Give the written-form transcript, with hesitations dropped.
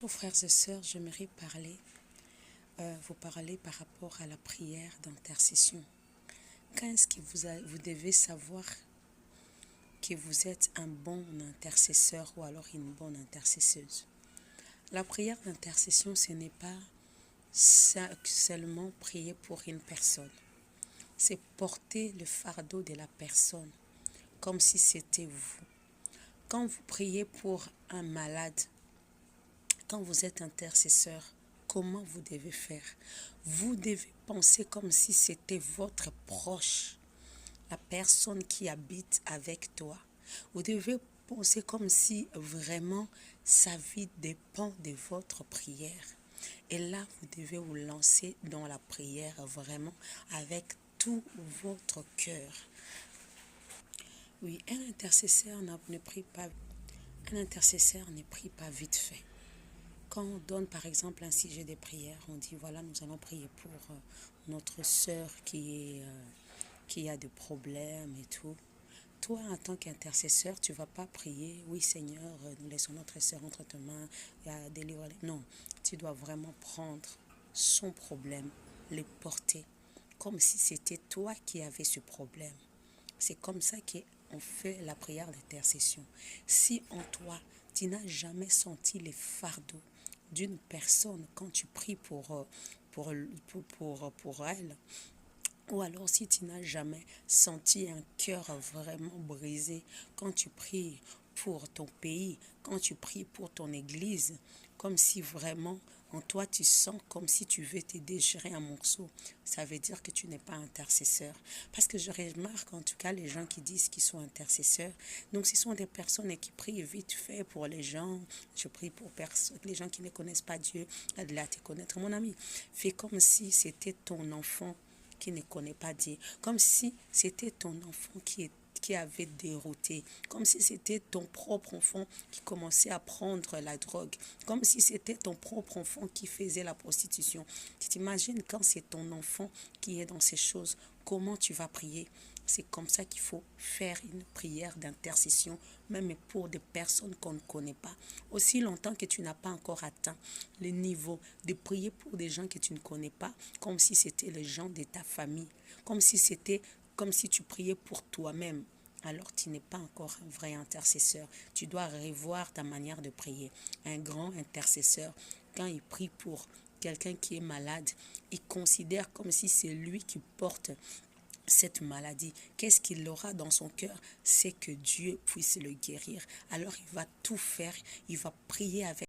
Bonjour frères et sœurs, j'aimerais vous parler par rapport à la prière d'intercession. Quand est-ce que vous devez savoir que vous êtes un bon intercesseur ou alors une bonne intercesseuse? La prière d'intercession, ce n'est pas seulement prier pour une personne. C'est porter le fardeau de la personne comme si c'était vous. Quand vous priez pour un malade, quand vous êtes intercesseur, comment vous devez faire? Vous devez penser comme si c'était votre proche, la personne qui habite avec toi. Vous devez penser comme si vraiment sa vie dépend de votre prière. Et là, vous devez vous lancer dans la prière vraiment avec tout votre cœur. Oui, un intercesseur ne prie pas vite fait. Quand on donne par exemple un sujet de prière, on dit voilà, nous allons prier pour notre sœur qui a des problèmes et tout. Toi, en tant qu'intercesseur, tu ne vas pas prier, oui Seigneur, nous laissons notre sœur entre tes mains, délivre-les. Non, tu dois vraiment prendre son problème, le porter, comme si c'était toi qui avais ce problème. C'est comme ça qu'on fait la prière d'intercession. Si en toi, tu n'as jamais senti les fardeaux d'une personne quand tu pries pour elle, ou alors si tu n'as jamais senti un cœur vraiment brisé quand tu pries pour ton pays, quand tu pries pour ton église, comme si vraiment en toi tu sens comme si tu veux te déchirer un morceau, ça veut dire que tu n'es pas intercesseur. Parce que je remarque en tout cas les gens qui disent qu'ils sont intercesseurs, donc ce sont des personnes qui prient vite fait pour les gens. Je prie pour les gens qui ne connaissent pas Dieu, là te connaître. Mon ami, fais comme si c'était ton enfant qui ne connaît pas Dieu, comme si c'était ton enfant qui avait dérouté, comme si c'était ton propre enfant qui commençait à prendre la drogue, comme si c'était ton propre enfant qui faisait la prostitution. Tu t'imagines quand c'est ton enfant qui est dans ces choses, comment tu vas prier? C'est comme ça qu'il faut faire une prière d'intercession, même pour des personnes qu'on ne connaît pas. Aussi longtemps que tu n'as pas encore atteint le niveau de prier pour des gens que tu ne connais pas, comme si c'était les gens de ta famille, comme si tu priais pour toi-même, alors tu n'es pas encore un vrai intercesseur. Tu dois revoir ta manière de prier. Un grand intercesseur, quand il prie pour quelqu'un qui est malade, il considère comme si c'est lui qui porte cette maladie. Qu'est-ce qu'il aura dans son cœur? C'est que Dieu puisse le guérir. Alors il va tout faire, il va prier avec